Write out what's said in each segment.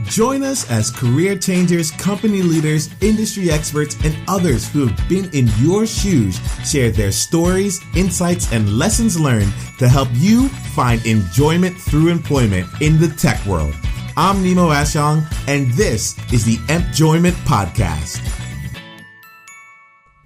Join us as career changers, company leaders, industry experts, and others who have been in your shoes share their stories, insights, and lessons learned to help you find enjoyment through employment in the tech world. I'm Nemo Ashong, and this is the Empjoyment Podcast.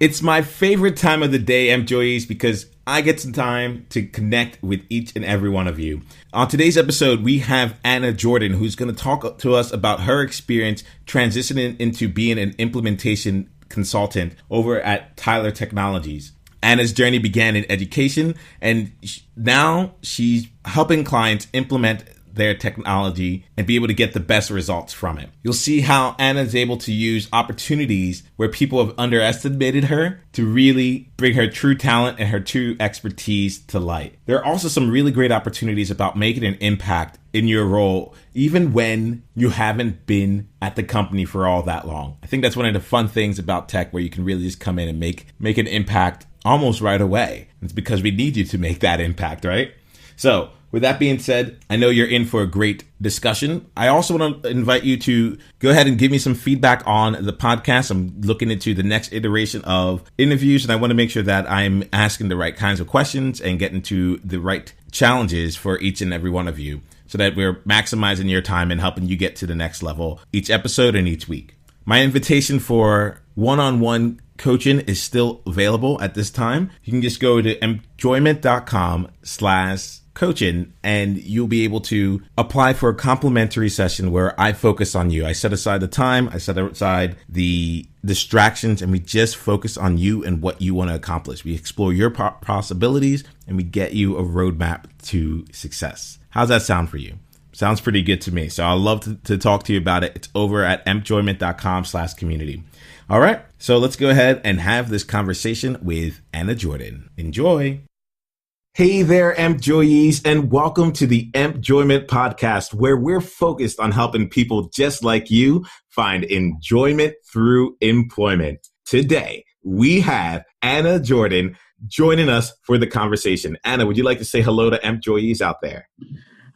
It's my favorite time of the day, Empjoyees, because I get some time to connect with each and every one of you. On today's episode, we have Anna Jordan, who's going to talk to us about her experience transitioning into being an implementation consultant over at Tyler Technologies. Anna's journey began in education, and now she's helping clients implement their technology and be able to get the best results from it. You'll see how Anna's able to use opportunities where people have underestimated her to really bring her true talent and her true expertise to light. There are also some really great opportunities about making an impact in your role, even when you haven't been at the company for all that long. I think that's one of the fun things about tech, where you can really just come in and make an impact almost right away. It's because we need you to make that impact, right? So, with that being said, I know you're in for a great discussion. I also want to invite you to go ahead and give me some feedback on the podcast. I'm looking into the next iteration of interviews, and I want to make sure that I'm asking the right kinds of questions and getting to the right challenges for each and every one of you, so that we're maximizing your time and helping you get to the next level each episode and each week. My invitation for one-on-one coaching is still available at this time. You can just go to empjoyment.com/coaching, and you'll be able to apply for a complimentary session where I focus on you. I set aside the time, I set aside the distractions, and we just focus on you and what you want to accomplish. We explore your possibilities, and we get you a roadmap to success. How's that sound for you? Sounds pretty good to me. So I'd love to talk to you about it. It's over at empjoyment.com/community. All right, so let's go ahead and have this conversation with Anna Jordan. Enjoy. Hey there, Empjoyees, and welcome to the Empjoyment Podcast, where we're focused on helping people just like you find enjoyment through employment. Today, we have Anna Jordan joining us for the conversation. Anna, would you like to say hello to Empjoyees out there?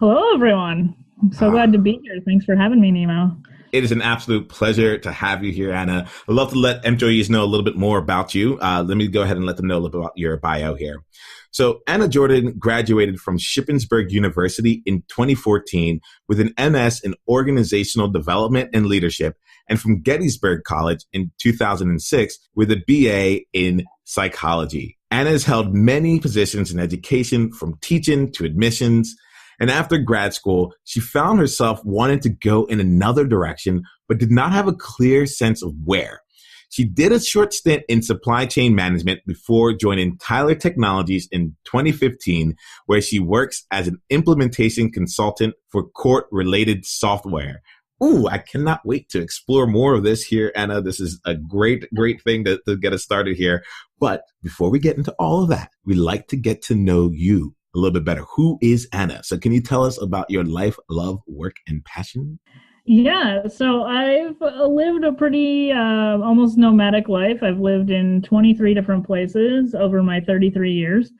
Hello, everyone. I'm so glad to be here. Thanks for having me, Nemo. It is an absolute pleasure to have you here, Anna. I'd love to let employees know a little bit more about you. Let me go ahead and let them know a little bit about your bio here. So Anna Jordan graduated from Shippensburg University in 2014 with an MS in Organizational Development and Leadership, and from Gettysburg College in 2006 with a BA in Psychology. Anna has held many positions in education, from teaching to admissions. And after grad school, she found herself wanting to go in another direction, but did not have a clear sense of where. She did a short stint in supply chain management before joining Tyler Technologies in 2015, where she works as an implementation consultant for court-related software. Ooh, I cannot wait to explore more of this here, Anna. This is a great thing to get us started here. But before we get into all of that, we'd like to get to know you a little bit better. Who is Anna? So can you tell us about your life, love, work, and passion? Yeah, so I've lived a pretty almost nomadic life. I've lived in 23 different places over my 33 years.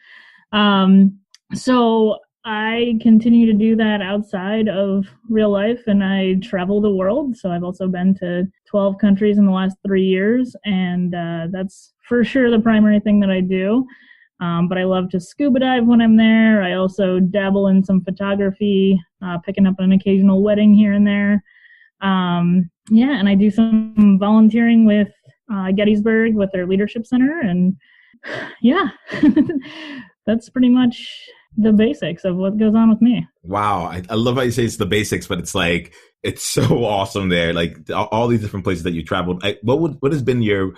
So I continue to do that outside of real life, and I travel the world. So I've also been to 12 countries in the last 3 years, and that's for sure the primary thing that I do. But I love to scuba dive when I'm there. I also dabble in some photography, picking up an occasional wedding here and there. And I do some volunteering with Gettysburg with their leadership center. And yeah, that's pretty much the basics of what goes on with me. Wow. I love how you say it's the basics, but it's like, it's so awesome there. Like all these different places that you traveled. What has been your,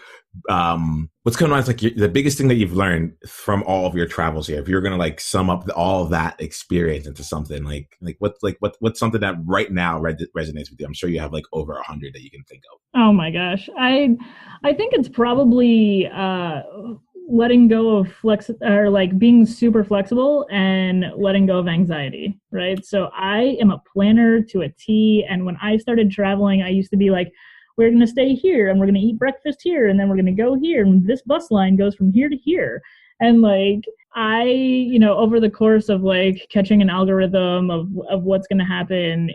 what's going on? It's like the biggest thing that you've learned from all of your travels here. If you're going to like sum up all of that experience into something what's something that right now resonates with you? I'm sure you have like over 100 that you can think of. Oh my gosh. I think it's probably, letting go of being super flexible and letting go of anxiety, right? So I am a planner to a T. And when I started traveling, I used to be like, we're going to stay here and we're going to eat breakfast here and then we're going to go here. And this bus line goes from here to here. And like, over the course of like catching an algorithm of what's going to happen,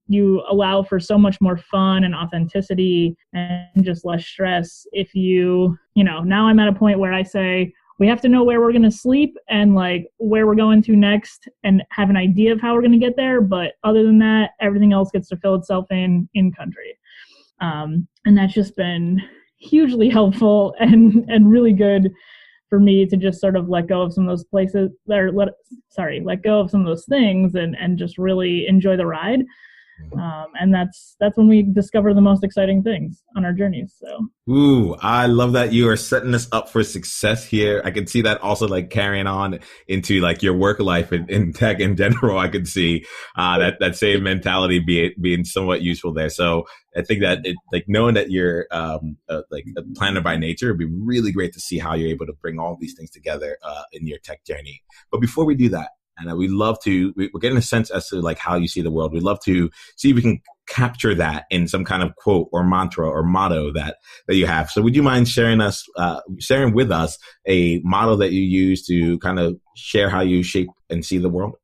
you allow for so much more fun and authenticity and just less stress. If now I'm at a point where I say, we have to know where we're going to sleep and like where we're going to next and have an idea of how we're going to get there. But other than that, everything else gets to fill itself in country. And that's just been hugely helpful and really good for me to just sort of let go of some of those places, or let go of some of those things and just really enjoy the ride. And that's when we discover the most exciting things on our journeys. So, ooh, I love that you are setting us up for success here. I can see that also like carrying on into like your work life in tech in general. I could see that same mentality being somewhat useful there. So I think that knowing that you're like a planner by nature would be really great to see how you're able to bring all these things together in your tech journey. But before we do that, and we'd love to, we're getting a sense as to like how you see the world. We'd love to see if we can capture that in some kind of quote or mantra or motto that you have. So would you mind sharing with us a motto that you use to kind of share how you shape and see the world?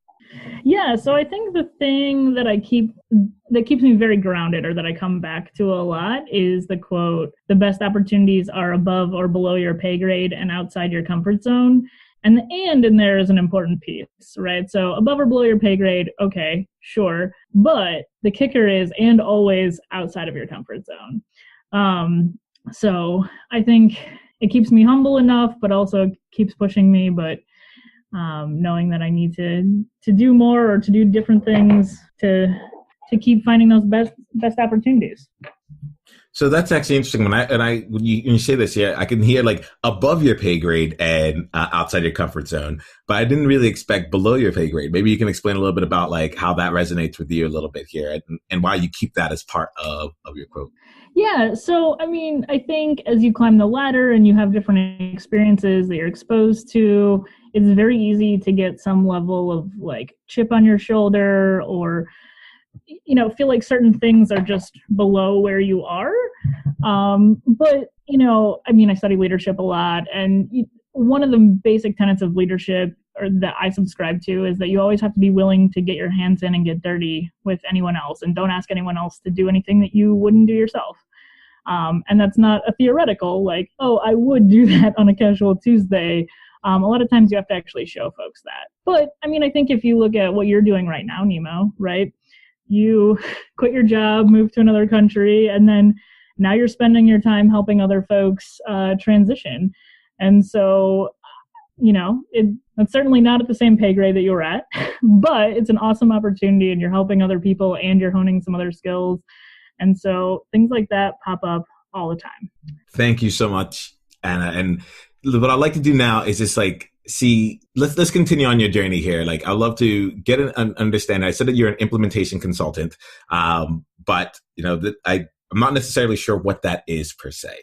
Yeah, so I think the thing that keeps me very grounded, or that I come back to a lot, is the quote, "The best opportunities are above or below your pay grade and outside your comfort zone." And the "and" in there is an important piece, right? So above or below your pay grade, okay, sure. But the kicker is, and always outside of your comfort zone. So I think it keeps me humble enough, but also keeps pushing me. But knowing that I need to do more or to do different things to keep finding those best opportunities. So that's actually interesting. When you say this, yeah, I can hear like above your pay grade and outside your comfort zone, but I didn't really expect below your pay grade. Maybe you can explain a little bit about like how that resonates with you a little bit here, and why you keep that as part of your quote. Yeah. So, I mean, I think as you climb the ladder and you have different experiences that you're exposed to, it's very easy to get some level of like chip on your shoulder, or feel like certain things are just below where you are. But, I study leadership a lot, and one of the basic tenets of leadership, or that I subscribe to, is that you always have to be willing to get your hands in and get dirty with anyone else, and don't ask anyone else to do anything that you wouldn't do yourself. And that's not a theoretical, like, oh, I would do that on a casual Tuesday. A lot of times you have to actually show folks that. But, I think if you look at what you're doing right now, Nemo, right? You quit your job, move to another country, and then now you're spending your time helping other folks transition. And so, it's certainly not at the same pay grade that you're at, but it's an awesome opportunity, and you're helping other people and you're honing some other skills. And so things like that pop up all the time. Thank you so much, Anna. And what I'd like to do now is just like, let's continue on your journey here. Like, I'd love to get an understanding. I said that you're an implementation consultant, but I'm not necessarily sure what that is per se,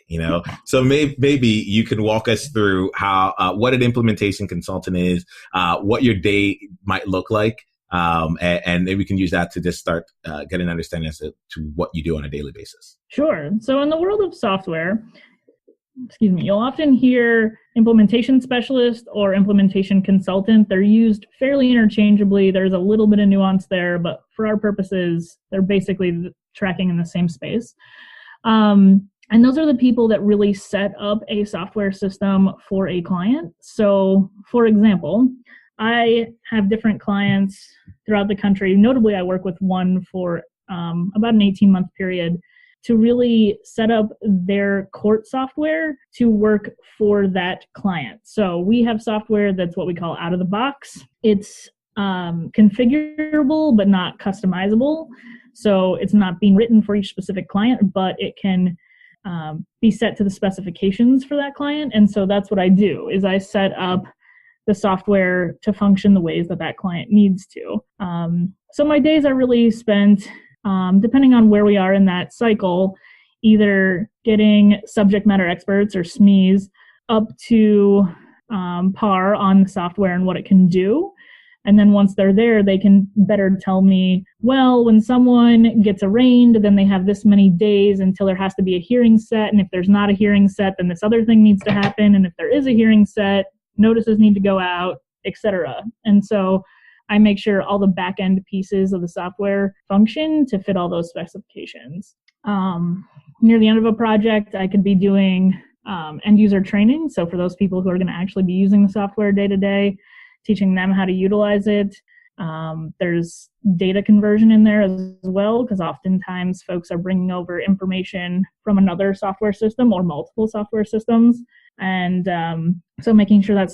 So maybe you can walk us through how what an implementation consultant is, what your day might look like, and maybe we can use that to just start getting an understanding as to what you do on a daily basis. Sure. So in the world of software, you'll often hear implementation specialist or implementation consultant. They're used fairly interchangeably. There's a little bit of nuance there, but for our purposes, they're basically tracking in the same space. And those are the people that really set up a software system for a client. So, for example, I have different clients throughout the country. Notably, I work with one for about an 18-month period to really set up their court software to work for that client. So we have software that's what we call out of the box. It's configurable, but not customizable. So it's not being written for each specific client, but it can be set to the specifications for that client. And so that's what I do, is I set up the software to function the ways that that client needs to. So my days are really spent, depending on where we are in that cycle, either getting subject matter experts or SMEs up to par on the software and what it can do. And then once they're there, they can better tell me, well, when someone gets arraigned, then they have this many days until there has to be a hearing set. And if there's not a hearing set, then this other thing needs to happen. And if there is a hearing set, notices need to go out, etc. And so I make sure all the back end pieces of the software function to fit all those specifications. Near the end of a project, I could be doing end user training. So for those people who are going to actually be using the software day to day, teaching them how to utilize it. There's data conversion in there as well, because oftentimes folks are bringing over information from another software system or multiple software systems. And so making sure that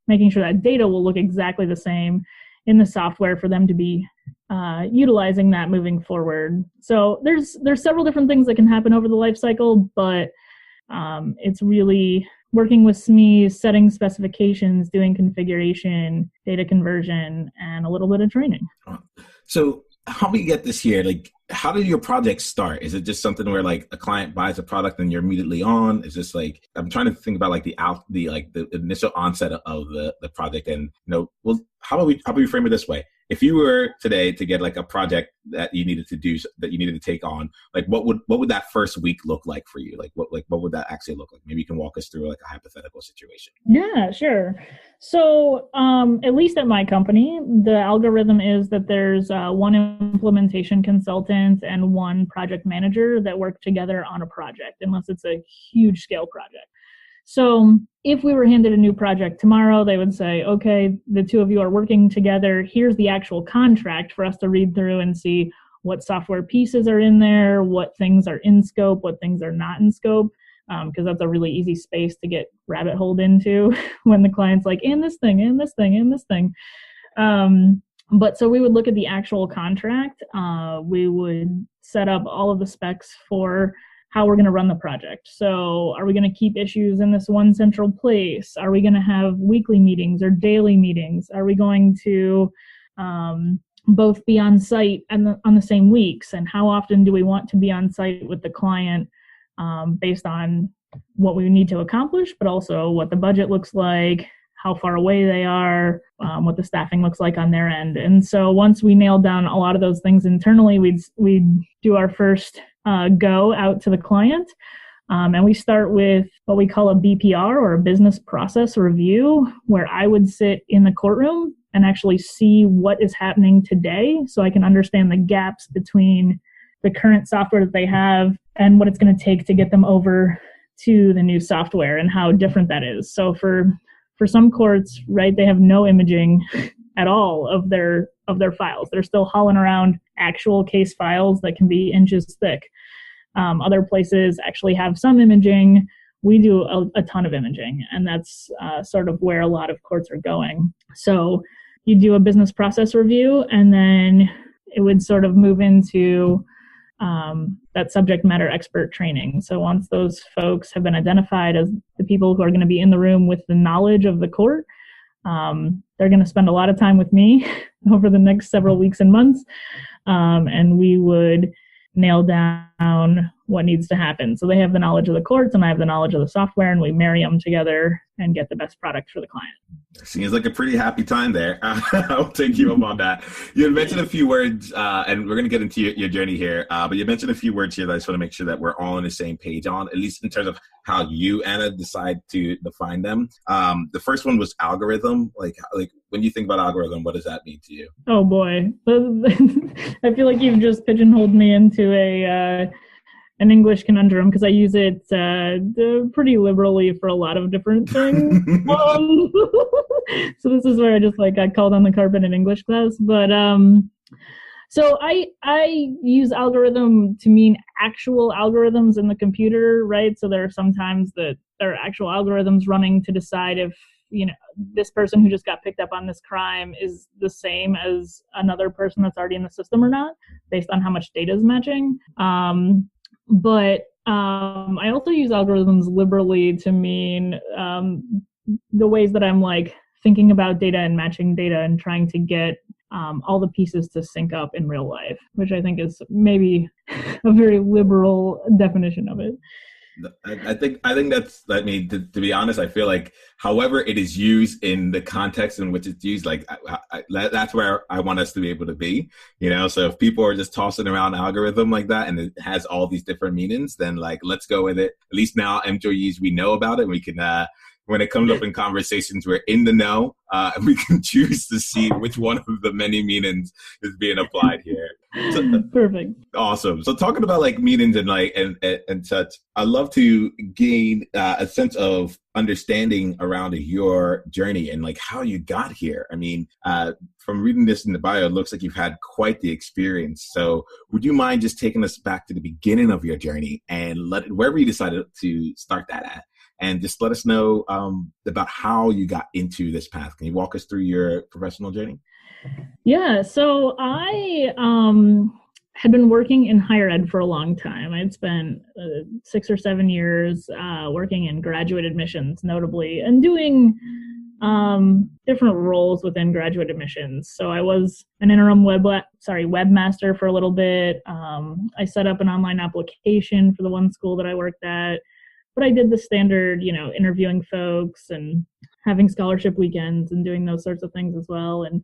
making sure that data will look exactly the same in the software for them to be utilizing that moving forward. So there's several different things that can happen over the life cycle, but it's really working with SMEs, setting specifications, doing configuration, data conversion, and a little bit of training. So how do you get this here? Like, how do your projects start? Is it just something where like a client buys a product and you're immediately on? Is this like, I'm trying to think about like the initial onset of the project, and how about we frame it this way? If you were today to get like a project that you needed to do, that you needed to take on, like what would that first week look like for you? Like what would that actually look like? Maybe you can walk us through like a hypothetical situation. Yeah, sure. So at least at my company, the algorithm is that there's one implementation consultant and one project manager that work together on a project, unless it's a huge scale project. So if we were handed a new project tomorrow, they would say, okay, the two of you are working together. Here's the actual contract for us to read through and see what software pieces are in there, what things are in scope, what things are not in scope, because that's a really easy space to get rabbit holed into when the client's like, and this thing, and this thing, and this thing. But so we would look at the actual contract. We would set up all of the specs for how we're going to run the project. So are we going to keep issues in this one central place? Are we going to have weekly meetings or daily meetings? Are we going to both be on site and on the same weeks? And how often do we want to be on site with the client based on what we need to accomplish, but also what the budget looks like, how far away they are, what the staffing looks like on their end. And so once we nailed down a lot of those things internally, we'd do our first go out to the client. And we start with what we call a BPR, or a business process review, where I would sit in the courtroom and actually see what is happening today, so I can understand the gaps between the current software that they have and what it's going to take to get them over to the new software and how different that is. So for some courts, right, they have no imaging at all of their files. They're still hauling around actual case files that can be inches thick. Other places actually have some imaging. We do a ton of imaging, and that's sort of where a lot of courts are going. So you do a business process review, and then it would sort of move into that subject matter expert training. So once those folks have been identified as the people who are going to be in the room with the knowledge of the court, they're going to spend a lot of time with me over the next several weeks and months, and we would nail down what needs to happen. So they have the knowledge of the courts and I have the knowledge of the software, and we marry them together and get the best product for the client. Seems like a pretty happy time there. I'll take you up on that. You had mentioned a few words, and we're going to get into your journey here, but you mentioned a few words here that I just want to make sure that we're all on the same page on, at least in terms of how you, Anna, decide to define them. The first one was algorithm. Like when you think about algorithm, what does that mean to you? Oh boy. I feel like you've just pigeonholed me into an English conundrum, because I use it pretty liberally for a lot of different things. So this is where I just got called on the carpet in English class. But so I use algorithm to mean actual algorithms in the computer, right? So there are sometimes that there are actual algorithms running to decide if this person who just got picked up on this crime is the same as another person that's already in the system or not, based on how much data is matching. But I also use algorithms liberally to mean the ways that I'm thinking about data and matching data and trying to get all the pieces to sync up in real life, which I think is maybe a very liberal definition of it. I think that's, to be honest, I feel like however it is used in the context in which it's used, that's where I want us to be able to be, so if people are just tossing around algorithm like that and it has all these different meanings, then let's go with it. At least now employees, we know about it, and we can when it comes up in conversations, we're in the know, and we can choose to see which one of the many meanings is being applied here. So, perfect. Awesome. So talking about like meanings and like and such, I'd love to gain a sense of understanding around your journey and like how you got here. I mean, from reading this in the bio, it looks like you've had quite the experience. So would you mind just taking us back to the beginning of your journey and wherever you decided to start that at? And just let us know about how you got into this path. Can you walk us through your professional journey? Yeah, so I had been working in higher ed for a long time. I'd spent 6 or 7 years working in graduate admissions, notably, and doing different roles within graduate admissions. So I was an interim webmaster for a little bit. I set up an online application for the one school that I worked at. But I did the standard, interviewing folks and having scholarship weekends and doing those sorts of things as well. And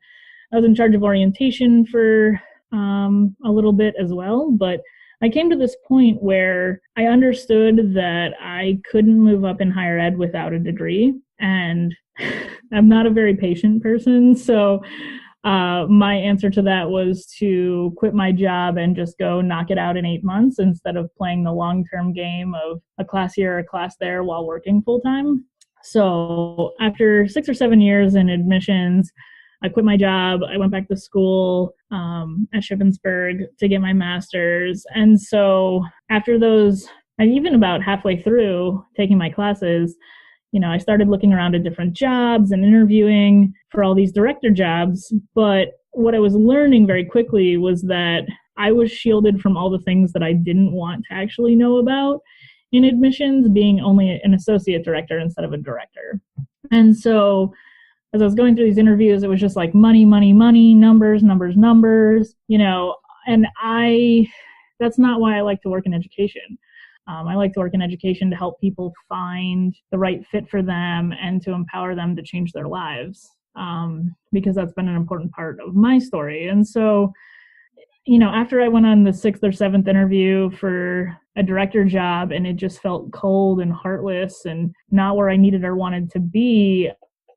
I was in charge of orientation for a little bit as well. But I came to this point where I understood that I couldn't move up in higher ed without a degree. And I'm not a very patient person. So my answer to that was to quit my job and just go knock it out in 8 months instead of playing the long-term game of a class here, a class there while working full-time. So after 6 or 7 years in admissions, I quit my job. I went back to school at Shippensburg to get my master's. And so after those, and even about halfway through taking my classes, I started looking around at different jobs and interviewing for all these director jobs. But what I was learning very quickly was that I was shielded from all the things that I didn't want to actually know about in admissions, being only an associate director instead of a director. And so as I was going through these interviews, it was just like money, money, money, numbers, numbers, numbers, and that's not why I like to work in education. I like to work in education to help people find the right fit for them and to empower them to change their lives, because that's been an important part of my story. And so, after I went on the 6th or 7th interview for a director job and it just felt cold and heartless and not where I needed or wanted to be,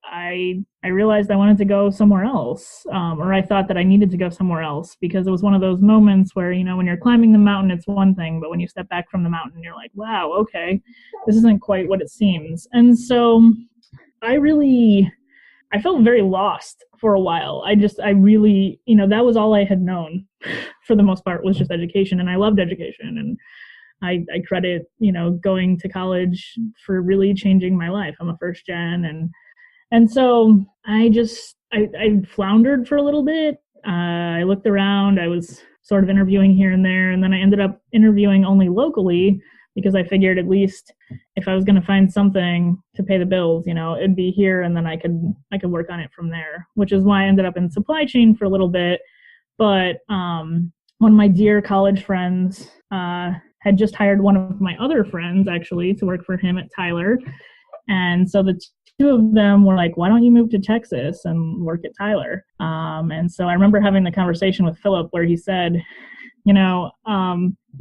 I realized I wanted to go somewhere else, or I thought that I needed to go somewhere else, because it was one of those moments where, when you're climbing the mountain, it's one thing, but when you step back from the mountain, you're like, wow, okay, this isn't quite what it seems. And so I felt very lost for a while. I really, that was all I had known for the most part, was just education. And I loved education. And I credit, going to college for really changing my life. I'm a first gen, and so I floundered for a little bit. I looked around. I was sort of interviewing here and there. And then I ended up interviewing only locally, because I figured at least if I was going to find something to pay the bills, it'd be here, and then I could work on it from there, which is why I ended up in supply chain for a little bit. But one of my dear college friends had just hired one of my other friends, actually, to work for him at Tyler. And so the two of them were like, why don't you move to Texas and work at Tyler? And so I remember having the conversation with Philip where he said, you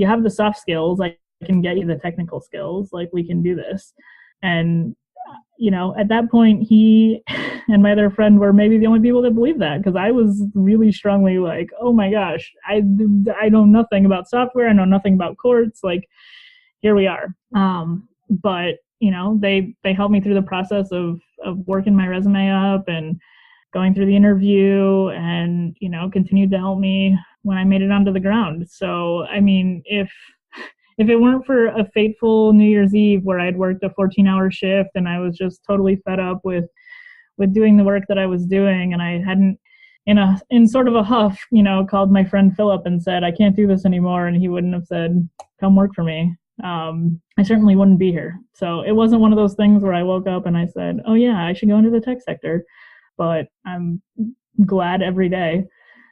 have the soft skills, I can get you the technical skills, like we can do this. And, at that point, he and my other friend were maybe the only people that believed that, because I was really strongly like, oh my gosh, I know nothing about software. I know nothing about courts. Like, here we are. But they helped me through the process of working my resume up and going through the interview, and, continued to help me when I made it onto the ground. So, I mean, if it weren't for a fateful New Year's Eve where I'd worked a 14-hour shift and I was just totally fed up with doing the work that I was doing, and I hadn't, in sort of a huff, called my friend Philip and said, I can't do this anymore, and he wouldn't have said, come work for me, I certainly wouldn't be here. So it wasn't one of those things where I woke up and I said, oh yeah, I should go into the tech sector. But I'm glad every day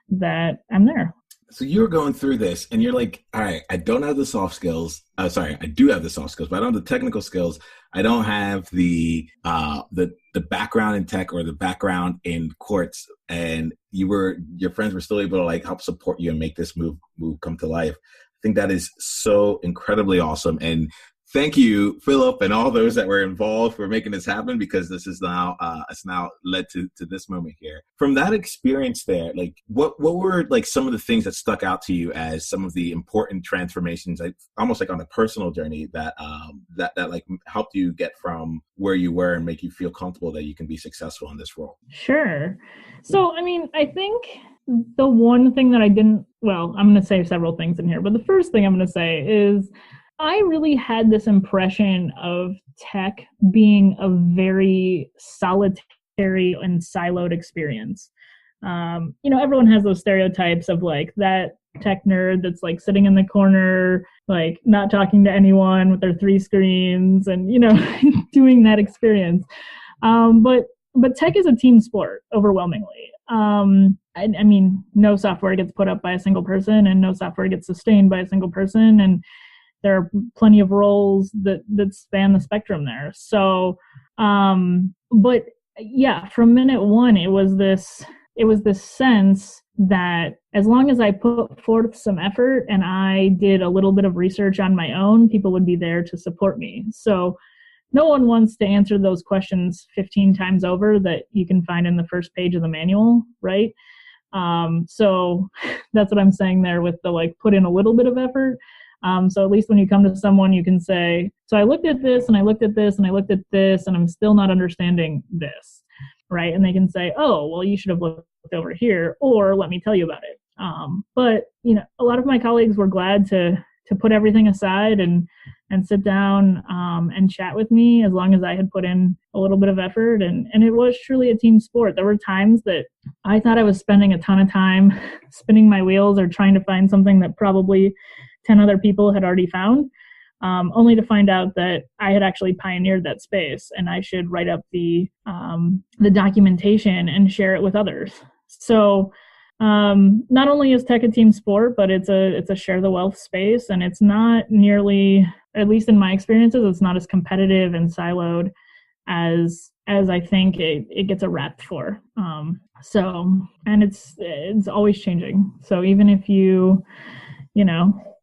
that I'm there. So you're going through this and you're like, all right, I don't have the soft skills. I do have the soft skills, but I don't have the technical skills. I don't have the background in tech or the background in courts. And your friends were still able to like help support you and make this move come to life. I think that is so incredibly awesome. And thank you, Philip, and all those that were involved for making this happen, because this is now it's now led to this moment here. From that experience there, like what were like some of the things that stuck out to you as some of the important transformations, like almost like on a personal journey that that like helped you get from where you were and make you feel comfortable that you can be successful in this role? Sure. So, I mean, I think the one thing that I'm going to say several things in here, but the first thing I'm going to say is I really had this impression of tech being a very solitary and siloed experience. Everyone has those stereotypes of like that tech nerd that's like sitting in the corner, like not talking to anyone with their 3 screens and, doing that experience. But tech is a team sport overwhelmingly. I mean, no software gets put up by a single person and no software gets sustained by a single person. And there are plenty of roles that span the spectrum there. So, but yeah, from minute one, it was this sense that as long as I put forth some effort and I did a little bit of research on my own, people would be there to support me. So no one wants to answer those questions 15 times over that you can find in the first page of the manual, right? So that's what I'm saying there with the like put in a little bit of effort. So at least when you come to someone, you can say, so I looked at this and I looked at this and I looked at this and I'm still not understanding this, right? And they can say, oh, well, you should have looked over here, or let me tell you about it. But a lot of my colleagues were glad to put everything aside and sit down and chat with me as long as I had put in a little bit of effort. And it was truly a team sport. There were times that I thought I was spending a ton of time spinning my wheels or trying to find something that probably 10 other people had already found, only to find out that I had actually pioneered that space and I should write up the documentation and share it with others. So not only is tech a team sport, but it's a share the wealth space, and it's not nearly, at least in my experiences, it's not as competitive and siloed as I think it gets a rap for. And it's always changing. So even if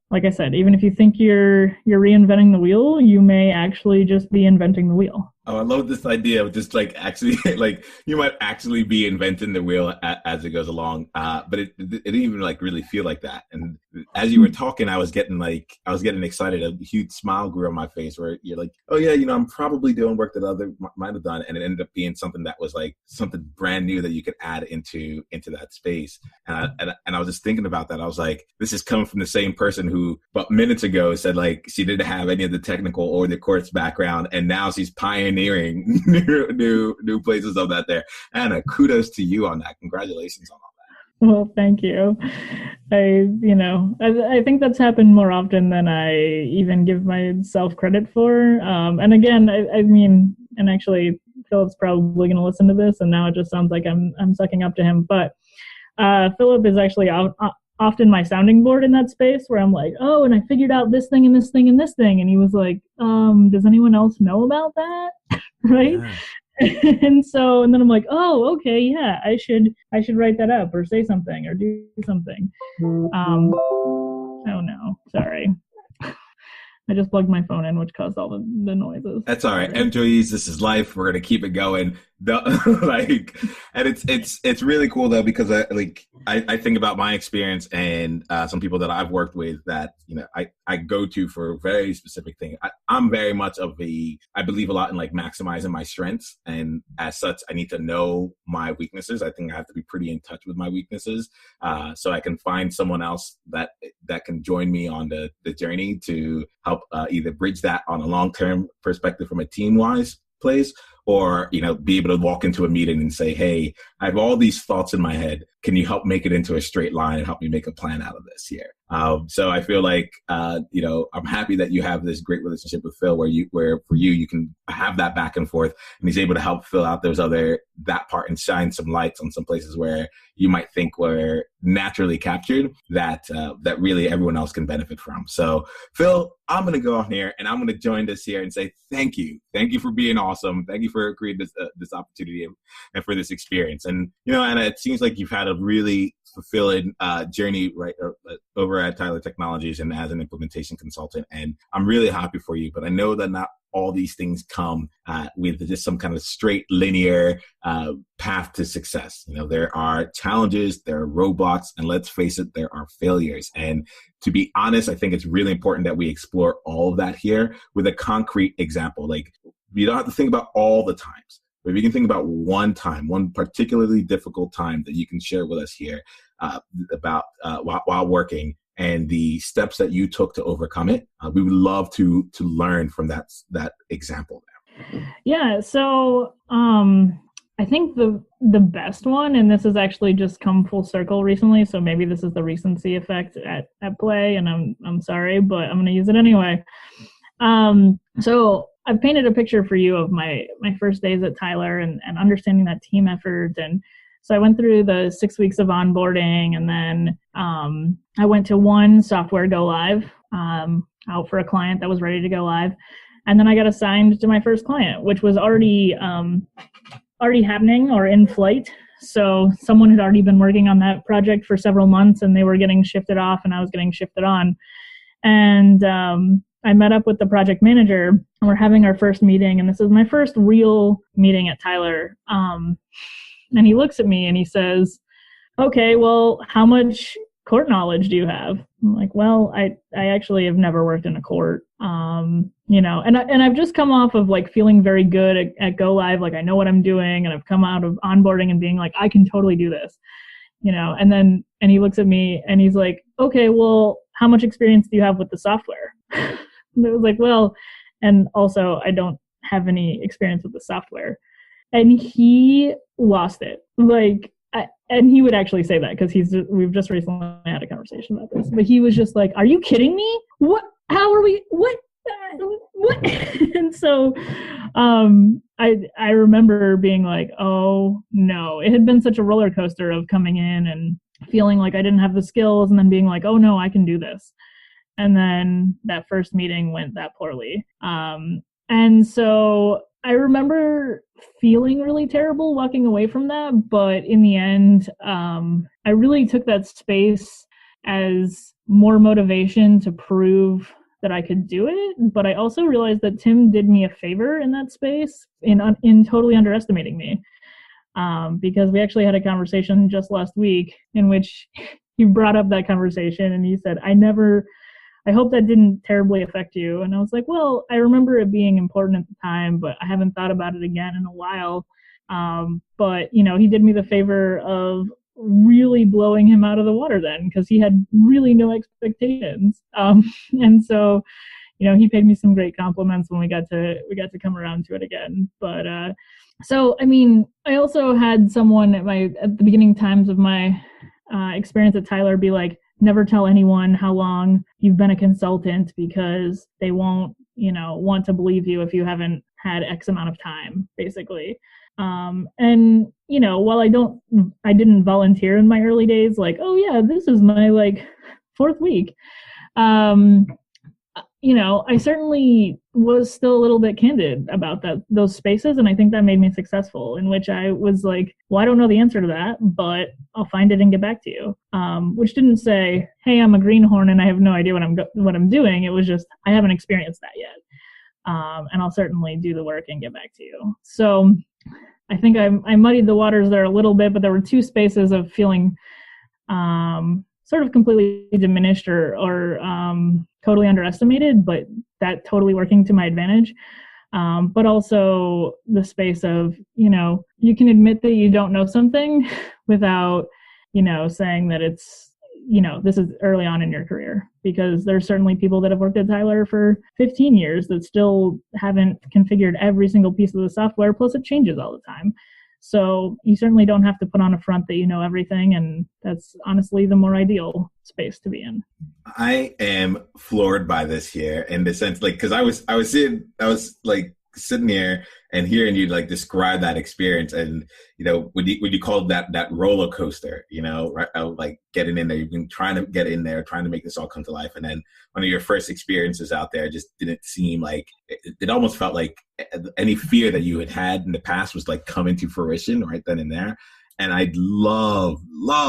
like I said, even if you think you're reinventing the wheel, you may actually just be inventing the wheel. Oh, I love this idea of just like actually, like you might actually be inventing the wheel as it goes along. But it didn't even like really feel like that. And as you were talking, I was getting excited. A huge smile grew on my face where you're like, oh yeah, I'm probably doing work that other might have done. And it ended up being something that was like something brand new that you could add into that space. And I was just thinking about that. I was like, this is coming from the same person who, but minutes ago said like she didn't have any of the technical or the course background. And now she's pioneering new places of that there. Anna, kudos to you on that. Congratulations on all that. Well, thank you. I think that's happened more often than I even give myself credit for. And again, I mean, and actually Philip's probably going to listen to this and now it just sounds like I'm sucking up to him. But Philip is actually often my sounding board in that space where I'm like, oh, and I figured out this thing and this thing and this thing. And he was like, does anyone else know about that? Right. Yeah. And then I'm like, oh, okay. Yeah, I should write that up or say something or do something. Oh no, sorry. I just plugged my phone in, which caused all the noises. That's all right. Employees, this is life. We're going to keep it going. And it's really cool though, because I think about my experience and some people that I've worked with that, I go to for a very specific thing. I'm very much I believe a lot in like maximizing my strengths. And as such, I need to know my weaknesses. I think I have to be pretty in touch with my weaknesses so I can find someone else that can join me on the journey to help either bridge that on a long-term perspective from a team-wise place, or, be able to walk into a meeting and say, hey, I have all these thoughts in my head. Can you help make it into a straight line and help me make a plan out of this here? So I feel like, I'm happy that you have this great relationship with Phil where for you can have that back and forth and he's able to help fill out that part and shine some lights on some places where you might think were naturally captured that really everyone else can benefit from. So Phil, I'm going to go on here and I'm going to join this here and say, thank you. Thank you for being awesome. Thank you for creating this opportunity and for this experience. And, Anna, it seems like you've had a really fulfilling journey right over over at Tyler Technologies and as an implementation consultant. And I'm really happy for you, but I know that not all these things come with just some kind of straight linear path to success. You know, there are challenges, there are roadblocks, and let's face it, there are failures. And to be honest, I think it's really important that we explore all of that here with a concrete example. Like, you don't have to think about all the times, but if you can think about one time, one particularly difficult time that you can share with us here about while working, and the steps that you took to overcome it, we would love to learn from that example there. Yeah, so I think the best one, and this has actually just come full circle recently, so maybe this is the recency effect at play, and I'm sorry, but I'm going to use it anyway. So I've painted a picture for you of my first days at Tyler and understanding that team effort. And so I went through the 6 weeks of onboarding, and then I went to one software go live out for a client that was ready to go live. And then I got assigned to my first client, which was already happening or in flight. So someone had already been working on that project for several months, and they were getting shifted off and I was getting shifted on. And I met up with the project manager, and we're having our first meeting. And this is my first real meeting at Tyler. And he looks at me and he says, okay, well, how much court knowledge do you have? I'm like, well, I actually have never worked in a court, you know, and I've just come off of like feeling very good at Go Live. Like I know what I'm doing, and I've come out of onboarding and being like, I can totally do this, you know, and he looks at me and he's like, okay, well, how much experience do you have with the software? And I was like, well, and also I don't have any experience with the software. And he lost it. Like, and he would actually say that because we've just recently had a conversation about this, but he was just like, are you kidding me? What? How are we? What? And so I remember being like, oh no, it had been such a roller coaster of coming in and feeling like I didn't have the skills, and then being like, oh no, I can do this. And then that first meeting went that poorly. And so I remember feeling really terrible walking away from that, but in the end, I really took that space as more motivation to prove that I could do it. But I also realized that Tim did me a favor in that space in totally underestimating me, because we actually had a conversation just last week in which he brought up that conversation and he said, I hope that didn't terribly affect you. And I was like, well, I remember it being important at the time, but I haven't thought about it again in a while. But, you know, he did me the favor of really blowing him out of the water then, because he had really no expectations. And so, you know, he paid me some great compliments when we got to come around to it again. But so, I mean, I also had someone at the beginning times of my experience at Tyler be like, never tell anyone how long you've been a consultant, because they won't, you know, want to believe you if you haven't had X amount of time, basically. And, you know, while I didn't volunteer in my early days, like, oh yeah, this is my like 4th week. You know, I certainly was still a little bit candid about those spaces. And I think that made me successful, in which I was like, well, I don't know the answer to that, but I'll find it and get back to you. Which didn't say, hey, I'm a greenhorn and I have no idea what I'm doing. It was just, I haven't experienced that yet. And I'll certainly do the work and get back to you. So I think I muddied the waters there a little bit, but there were 2 spaces of feeling sort of completely diminished or totally underestimated, but that totally working to my advantage. But also the space of, you know, you can admit that you don't know something without, you know, saying that it's, you know, this is early on in your career, because there's certainly people that have worked at Tyler for 15 years that still haven't configured every single piece of the software, plus it changes all the time. So you certainly don't have to put on a front that you know everything, and that's honestly the more ideal space to be in. I am floored by this here in the sense, like, because I was like sitting here and hearing you like describe that experience, and you know, when you call that roller coaster, you know, right? Like getting in there, you've been trying to get in there, trying to make this all come to life, and then one of your first experiences out there just didn't seem like it almost felt like any fear that you had in the past was like coming to fruition right then and there. And I love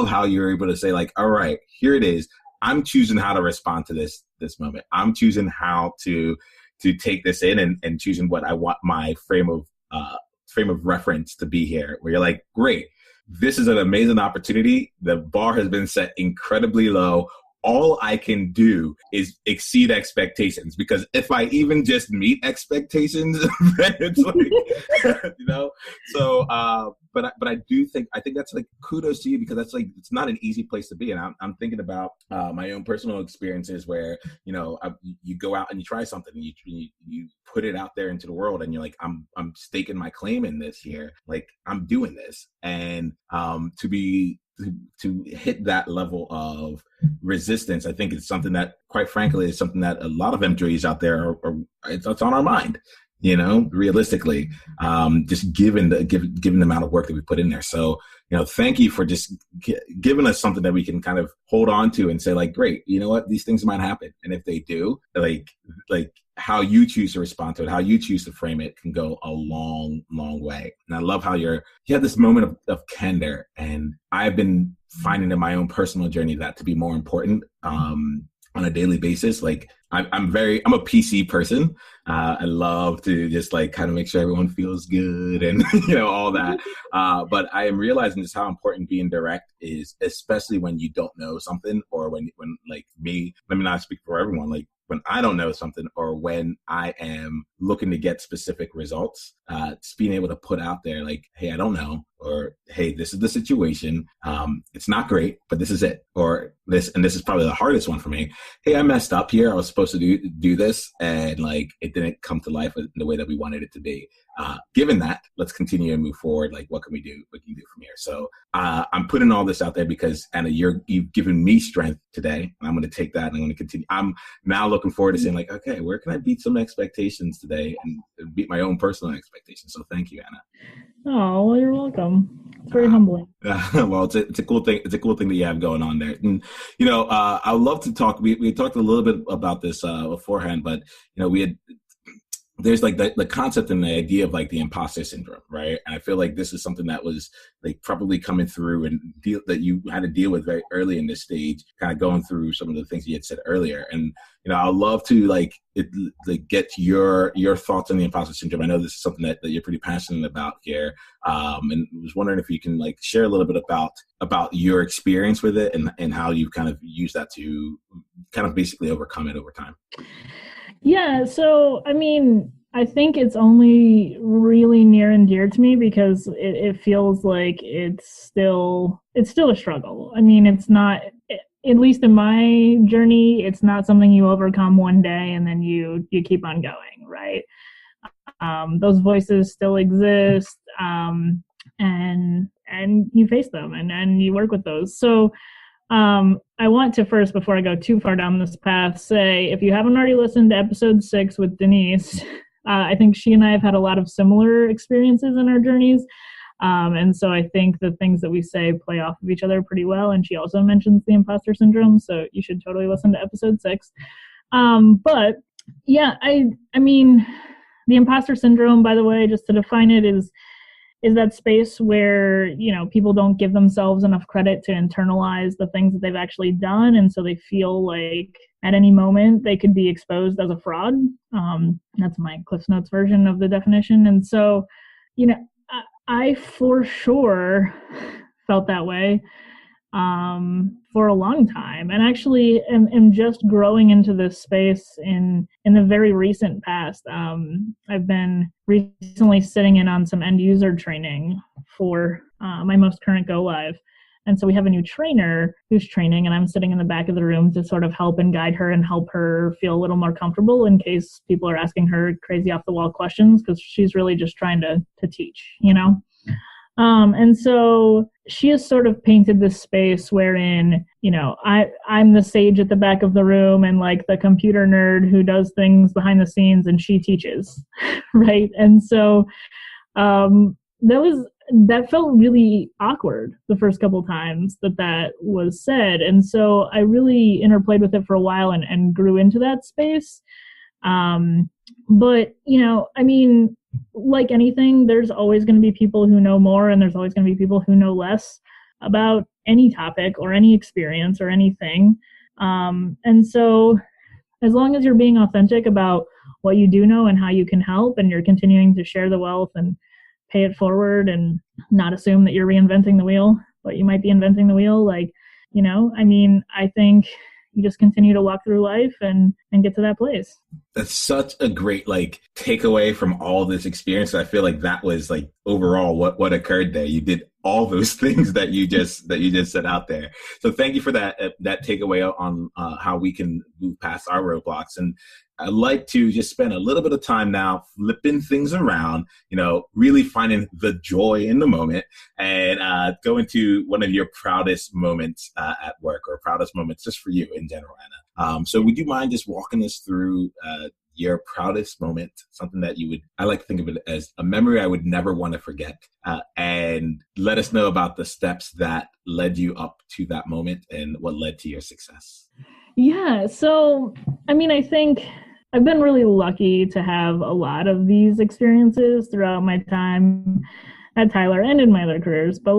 how you're able to say like, all right, here it is. I'm choosing how to respond to this moment. I'm choosing how to take this in and choosing what I want my frame of reference to be here, where you're like, great, this is an amazing opportunity. The bar has been set incredibly low. All I can do is exceed expectations, because if I even just meet expectations, then it's like, so, but I think that's like kudos to you, because that's like, it's not an easy place to be. And I'm thinking about my own personal experiences where, you go out and you try something and you put it out there into the world, and you're like, I'm staking my claim in this here. Like, I'm doing this. And to hit that level of resistance, I think it's something that, quite frankly, is something that a lot of MJs out there it's on our mind, realistically, just given the amount of work that we put in there. So, thank you for just giving us something that we can kind of hold on to and say, like, great, you know what, these things might happen. And if they do, like how you choose to respond to it, how you choose to frame it can go a long, long way. And I love how you had this moment of candor, and I've been finding in my own personal journey that to be more important on a daily basis. Like, I'm a PC person. I love to just like kind of make sure everyone feels good and all that. But I am realizing just how important being direct is, especially when you don't know something, or when like me, let me not speak for everyone, like when I don't know something, or when I am looking to get specific results, just being able to put out there like, hey, I don't know, or hey, this is the situation. It's not great, but this is it. Or this is probably the hardest one for me. Hey, I messed up here. I was supposed to do this, and like it didn't come to life in the way that we wanted it to be. Given that, let's continue and move forward. Like, what can we do? What can you do from here? So I'm putting all this out there because, Anna, you've given me strength today. And I'm going to take that and I'm going to continue. I'm now looking forward to saying like, okay, where can I beat some expectations today and beat my own personal expectations? So thank you, Anna. Oh, well, you're welcome. It's very humbling. Well, it's a cool thing. It's a cool thing that you have going on there. And, I would love to talk. We talked a little bit about this beforehand, but, there's like the concept and the idea of like the imposter syndrome, right? And I feel like this is something that was like probably coming through and that you had to deal with very early in this stage, kind of going through some of the things you had said earlier. And, I'd love to get your thoughts on the imposter syndrome. I know this is something that you're pretty passionate about here. And was wondering if you can like share a little bit about your experience with it and how you kind of use that to kind of basically overcome it over time. Yeah, so I mean, I think it's only really near and dear to me because it feels like it's still a struggle. I mean, it's not, at least in my journey, it's not something you overcome one day and then you keep on going, right? Those voices still exist, and you face them and you work with those. So I want to first, before I go too far down this path, say if you haven't already listened to episode 6 with Denise, I think she and I have had a lot of similar experiences in our journeys. And so I think the things that we say play off of each other pretty well. And she also mentions the imposter syndrome. So you should totally listen to episode 6. But yeah, I mean, the imposter syndrome, by the way, just to define it, is that space where, people don't give themselves enough credit to internalize the things that they've actually done. And so they feel like at any moment they could be exposed as a fraud. That's my Cliff Notes version of the definition. And so, I for sure felt that way for a long time, and actually am just growing into this space in the very recent past. I've been recently sitting in on some end user training for my most current go live. And so we have a new trainer who's training, and I'm sitting in the back of the room to sort of help and guide her and help her feel a little more comfortable in case people are asking her crazy off the wall questions, because she's really just trying to teach, And so she has sort of painted this space wherein, I'm the sage at the back of the room and like the computer nerd who does things behind the scenes, and she teaches, right? And so that felt really awkward the first couple times that was said. And so I really interplayed with it for a while and grew into that space. But, I mean, like anything, there's always going to be people who know more, and there's always going to be people who know less about any topic or any experience or anything. And so as long as you're being authentic about what you do know and how you can help, and you're continuing to share the wealth and pay it forward and not assume that you're reinventing the wheel, but you might be inventing the wheel, like, I think you just continue to walk through life and get to that place. That's such a great takeaway from all this experience. I feel like that was overall what occurred there. You did all those things that you just said out there. So thank you for that takeaway on how we can move past our roadblocks. And I'd like to just spend a little bit of time now flipping things around, really finding the joy in the moment, and go into one of your proudest moments at work, or proudest moments just for you in general, Anna. So would you mind just walking us through your proudest moment, something that I like to think of it as a memory I would never want to forget, and let us know about the steps that led you up to that moment and what led to your success. Yeah. So, I think I've been really lucky to have a lot of these experiences throughout my time at Tyler and in my other careers. But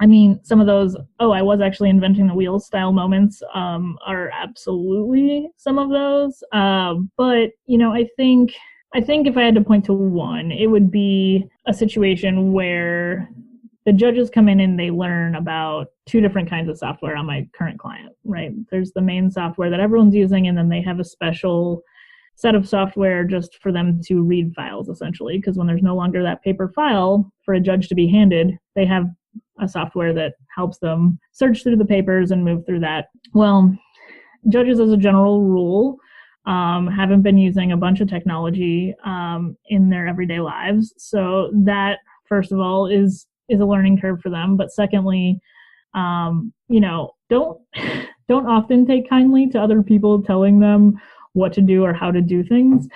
some of those, I was actually inventing the wheel style moments are absolutely some of those. But, I think if I had to point to one, it would be a situation where the judges come in and they learn about two different kinds of software on my current client, right? There's the main software that everyone's using, and then they have a special set of software just for them to read files, essentially, because when there's no longer that paper file for a judge to be handed, they have a software that helps them search through the papers and move through that. Well, judges, as a general rule, haven't been using a bunch of technology in their everyday lives. So that, first of all, is a learning curve for them. But secondly, don't often take kindly to other people telling them what to do or how to do things.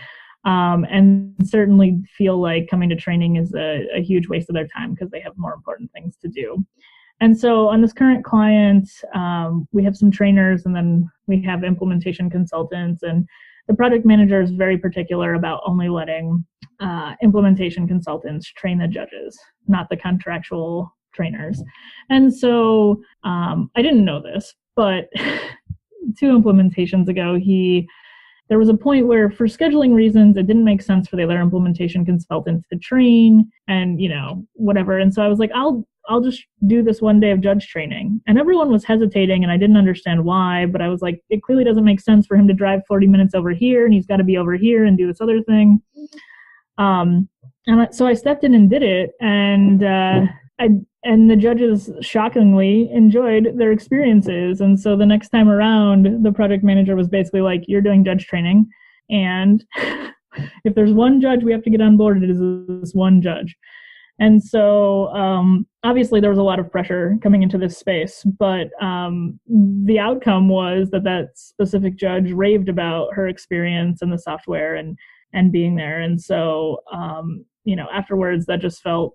And certainly feel like coming to training is a huge waste of their time because they have more important things to do. And so on this current client, we have some trainers, and then we have implementation consultants, and the project manager is very particular about only letting implementation consultants train the judges, not the contractual trainers. And so I didn't know this, but 2 implementations ago, there was a point where, for scheduling reasons, it didn't make sense for the other implementation consultants to train and, whatever. And so I was like, I'll just do this one day of judge training. And everyone was hesitating, and I didn't understand why, but I was like, it clearly doesn't make sense for him to drive 40 minutes over here, and he's got to be over here and do this other thing. So I stepped in and did it, and the judges shockingly enjoyed their experiences. And so the next time around, the project manager was basically like, you're doing judge training, and if there's one judge we have to get on board, it is this one judge. And so obviously there was a lot of pressure coming into this space, but the outcome was that specific judge raved about her experience and the software and being there. And so, afterwards, that just felt,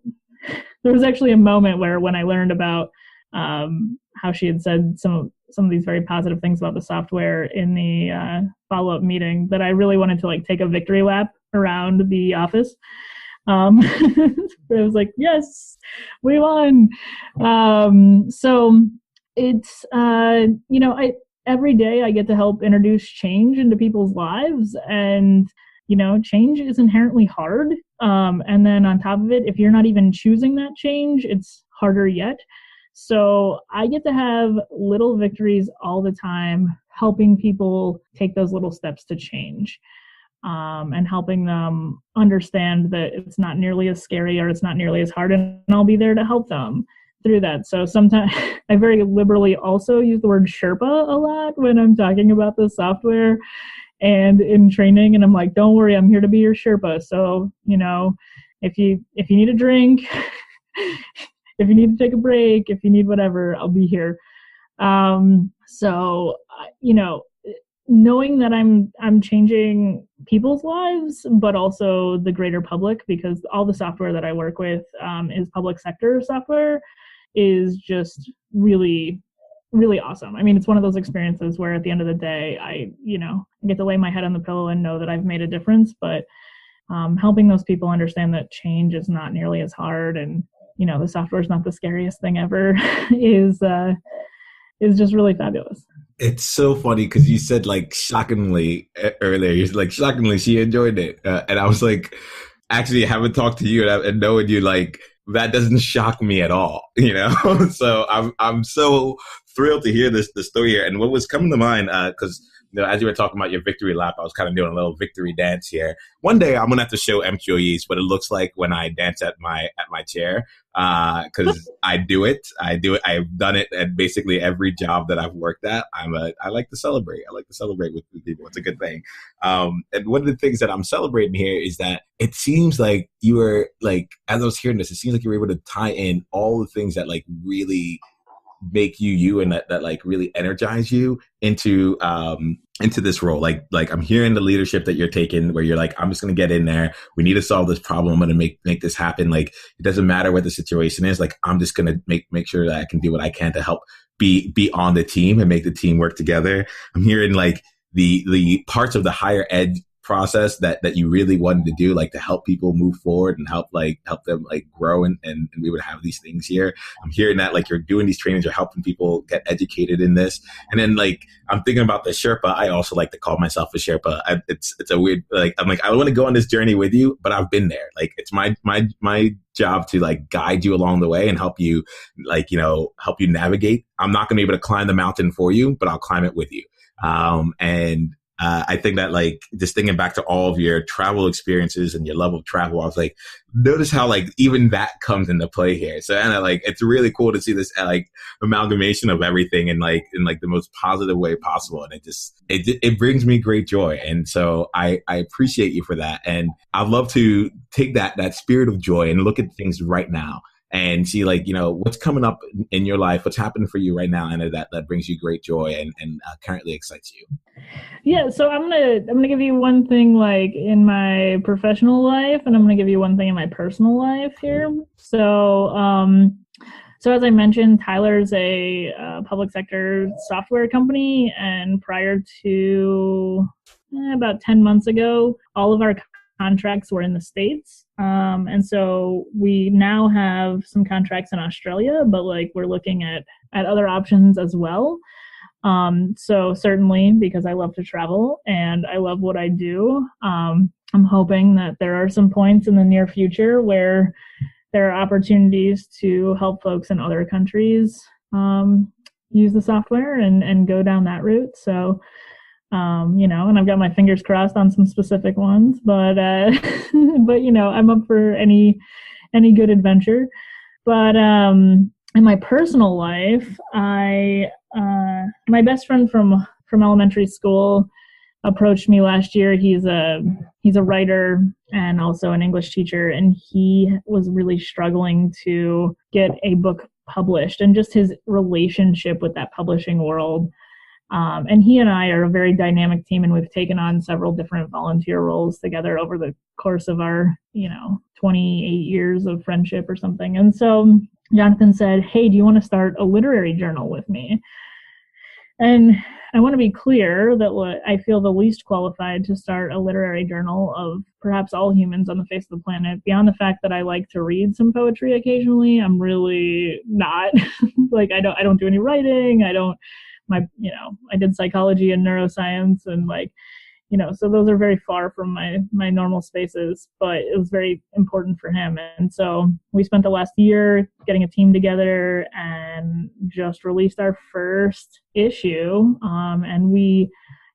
there was actually a moment where, when I learned about how she had said some of these very positive things about the software in the follow-up meeting, that I really wanted to take a victory lap around the office. It was like, yes, we won. So it's, every day I get to help introduce change into people's lives, and, change is inherently hard. And then on top of it, if you're not even choosing that change, it's harder yet. So I get to have little victories all the time, helping people take those little steps to change. And helping them understand that it's not nearly as scary, or it's not nearly as hard, and I'll be there to help them through that. So sometimes I very liberally also use the word sherpa a lot when I'm talking about the software and in training, and I'm like, don't worry, I'm here to be your sherpa. So, if you need a drink, if you need to take a break, if you need whatever, I'll be here. Knowing that I'm changing people's lives, but also the greater public, because all the software that I work with is public sector software, is just really, really awesome. It's one of those experiences where at the end of the day, I get to lay my head on the pillow and know that I've made a difference. But helping those people understand that change is not nearly as hard, and the software is not the scariest thing ever, is just really fabulous. It's so funny because you said like shockingly earlier. You're like shockingly she enjoyed it, and I was like, actually, I haven't talked to you and knowing you like that doesn't shock me at all. So I'm so thrilled to hear the story here. And what was coming to mind because as you were talking about your victory lap, I was kind of doing a little victory dance here. One day I'm gonna have to show employees what it looks like when I dance at my chair because I do it. I've done it at basically every job that I've worked at. I like to celebrate. I like to celebrate with people. It's a good thing. And one of the things that I'm celebrating here is that it seems like you were like, as I was hearing this, it seems like you were able to tie in all the things that like really make you and that like really energize you into this role. Like I'm hearing the leadership that you're taking where you're like, I'm just going to get in there. We need to solve this problem. I'm going to make this happen. Like, it doesn't matter what the situation is. Like, I'm just going to make sure that I can do what I can to help be on the team and make the team work together. I'm hearing like the parts of the higher ed process that you really wanted to do, like to help people move forward and help them like grow and we would have these things here. I'm hearing that like you're doing these trainings, you're helping people get educated in this. And then like I'm thinking about the Sherpa. I also like to call myself a Sherpa. It's a weird, like I'm like, I want to go on this journey with you, but I've been there. Like it's my job to like guide you along the way and help you help you navigate. I'm not going to be able to climb the mountain for you, but I'll climb it with you. I think that like just thinking back to all of your travel experiences and your love of travel, I was like, notice how like even that comes into play here. So and like it's really cool to see this like amalgamation of everything in like the most positive way possible, and it brings me great joy. And so I appreciate you for that, and I'd love to take that spirit of joy and look at things right now and see like what's coming up in your life, what's happening for you right now, and that brings you great joy and currently excites you. Yeah, so I'm gonna give you one thing like in my professional life, and I'm gonna give you one thing in my personal life here. So as I mentioned, Tyler's a public sector software company, and prior to about 10 months ago, all of our contracts were in the States. And so we now have some contracts in Australia, but like we're looking at other options as well. So certainly, because I love to travel and I love what I do, I'm hoping that there are some points in the near future where there are opportunities to help folks in other countries use the software and go down that route. So, and I've got my fingers crossed on some specific ones, but I'm up for any good adventure. But in my personal life, my best friend from elementary school approached me last year. He's a writer and also an English teacher, and he was really struggling to get a book published and just his relationship with that publishing world. And he and I are a very dynamic team, and we've taken on several different volunteer roles together over the course of our 28 years of friendship or something. And so Jonathan said, "Hey, do you want to start a literary journal with me?" And I want to be clear that I feel the least qualified to start a literary journal of perhaps all humans on the face of the planet. Beyond the fact that I like to read some poetry occasionally, I'm really not like I don't do any writing. I did psychology and neuroscience, and so those are very far from my normal spaces, but it was very important for him. And so we spent the last year getting a team together and just released our first issue. And we,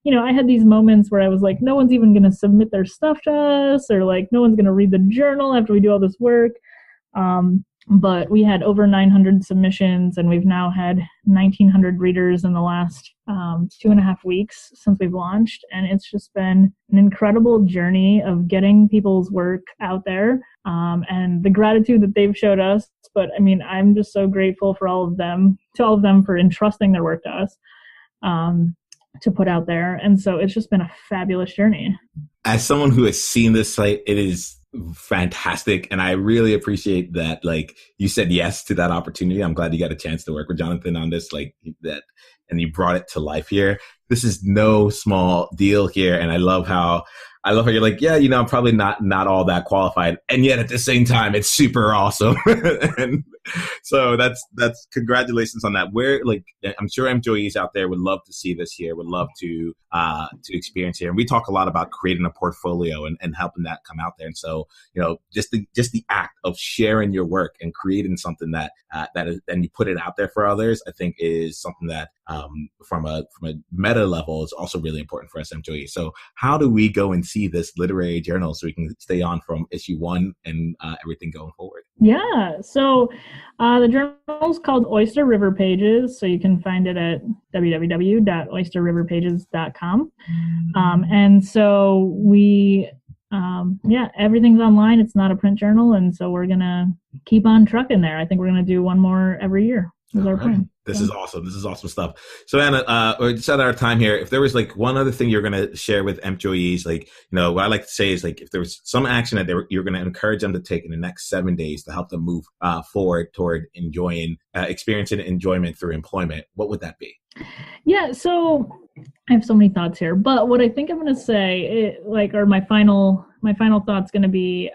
I had these moments where I was like, no one's even going to submit their stuff to us, or like, no one's going to read the journal after we do all this work. But we had over 900 submissions, and we've now had 1,900 readers in the last 2.5 weeks since we've launched. And it's just been an incredible journey of getting people's work out there, and the gratitude that they've showed us. But I mean, I'm just so grateful for all of them for entrusting their work to us to put out there. And so it's just been a fabulous journey. As someone who has seen this site, it is fantastic, and I really appreciate that like you said yes to that opportunity. I'm glad you got a chance to work with Jonathan on this like that, and you brought it to life here. This is no small deal here, and I love how you're like, yeah, I'm probably not all that qualified, and yet at the same time it's super awesome. So that's congratulations on that. We're like, I'm sure employees out there would love to see this here, would love to experience here. And we talk a lot about creating a portfolio and helping that come out there. And so, just the act of sharing your work and creating something that is, and you put it out there for others, I think is something that from a meta level is also really important for us employees. So how do we go and see this literary journal so we can stay on from issue 1 and everything going forward? Yeah, so the journal is called Oyster River Pages, so you can find it at www.oysterriverpages.com. And so we, everything's online. It's not a print journal, and so we're going to keep on trucking there. I think we're going to do one more every year. Is our plan. This is awesome. This is awesome stuff. So Anna, we're just at our time here. If there was like one other thing you're going to share with employees, like, what I like to say is like, if there was some action that you're going to encourage them to take in the next 7 days to help them move forward toward experiencing enjoyment through employment, what would that be? Yeah. So I have so many thoughts here, but what I think I'm going to say, my final thought's going to be,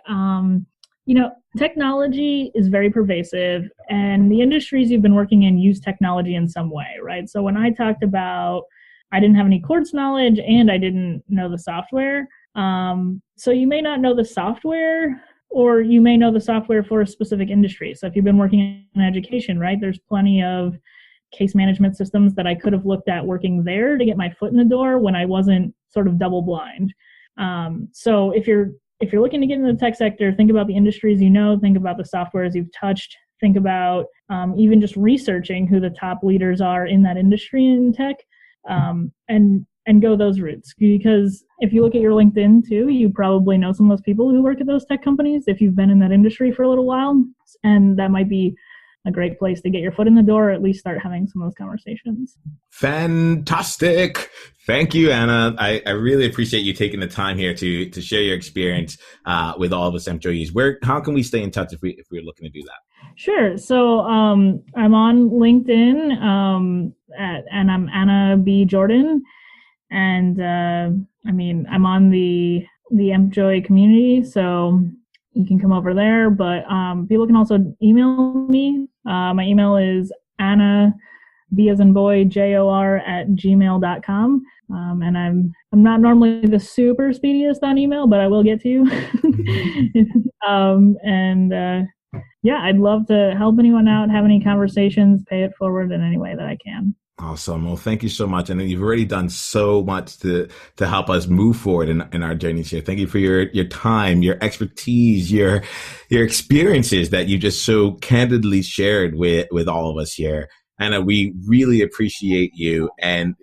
technology is very pervasive, and the industries you've been working in use technology in some way, right? So when I talked about I didn't have any course knowledge and I didn't know the software, so you may not know the software, or you may know the software for a specific industry. So if you've been working in education, right, there's plenty of case management systems that I could have looked at working there to get my foot in the door when I wasn't sort of double blind. So if you're looking to get into the tech sector, think about the industries think about the softwares you've touched, think about even just researching who the top leaders are in that industry in tech, and go those routes. Because if you look at your LinkedIn too, you probably know some of those people who work at those tech companies if you've been in that industry for a little while, and that might be a great place to get your foot in the door, or at least start having some of those conversations. Fantastic. Thank you, Anna. I really appreciate you taking the time here to share your experience with all of us employees. How can we stay in touch if we're looking to do that? Sure. So I'm on LinkedIn and I'm Anna B. Jordan. And I'm on the employee community, so you can come over there. But people can also email me. My email is Anna, B as in boy, JOR @gmail.com. And I'm not normally the super speediest on email, but I will get to you. I'd love to help anyone out, have any conversations, pay it forward in any way that I can. Awesome. Well, thank you so much. And you've already done so much to help us move forward in our journeys here. Thank you for your time, your expertise, your experiences that you just so candidly shared with all of us here. Anna, we really appreciate you. And,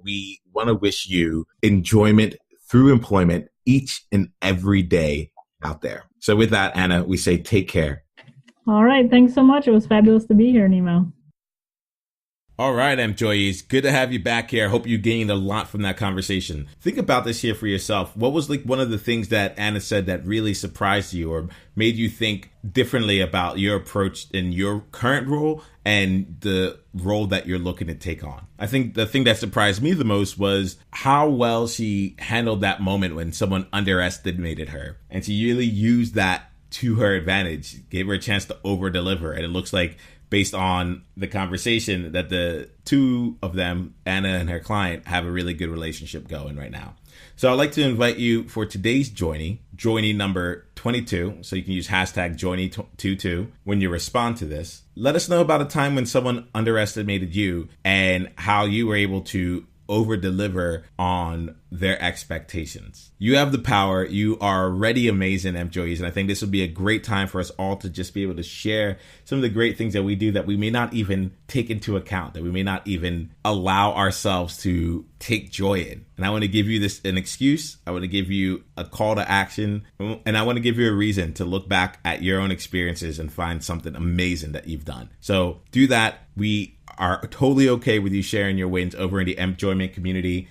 we want to wish you enjoyment through employment each and every day out there. So with that, Anna, we say take care. All right. Thanks so much. It was fabulous to be here, Nemo. All right, employees. Good to have you back here. I hope you gained a lot from that conversation. Think about this here for yourself. What was like one of the things that Anna said that really surprised you or made you think differently about your approach in your current role and the role that you're looking to take on? I think the thing that surprised me the most was how well she handled that moment when someone underestimated her. And she really used that to her advantage, gave her a chance to over deliver. And it looks like, based on the conversation, that the two of them, Anna and her client, have a really good relationship going right now. So I'd like to invite you for today's joining number 22. So you can use hashtag joining22 when you respond to this. Let us know about a time when someone underestimated you and how you were able to over deliver on their expectations. You have the power. You are already amazing employees. And I think this would be a great time for us all to just be able to share some of the great things that we do that we may not even take into account, that we may not even allow ourselves to take joy in. And I want to give you an excuse. I want to give you a call to action. And I want to give you a reason to look back at your own experiences and find something amazing that you've done. So do that. We are totally okay with you sharing your wins over in the enjoyment community.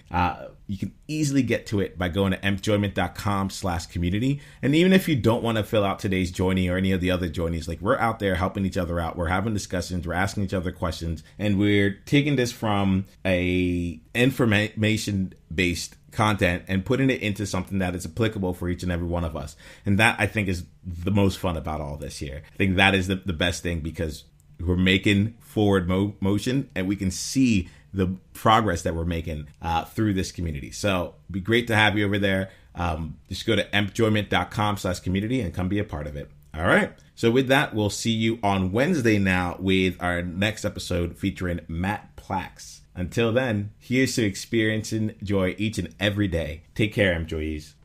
You can easily get to it by going to empjoyment.com/community. And even if you don't want to fill out today's journey or any of the other journeys, like, we're out there helping each other out. We're having discussions. We're asking each other questions. And we're taking this from a information-based content and putting it into something that is applicable for each and every one of us. And that, I think, is the most fun about all this here. I think that is the best thing, because we're making forward motion and we can see the progress that we're making through this community. So it'd be great to have you over there. Just go to empjoyment.com/community and come be a part of it. All right. So with that, we'll see you on Wednesday now with our next episode featuring Matt Plax. Until then, here's to experiencing joy each and every day. Take care, employees.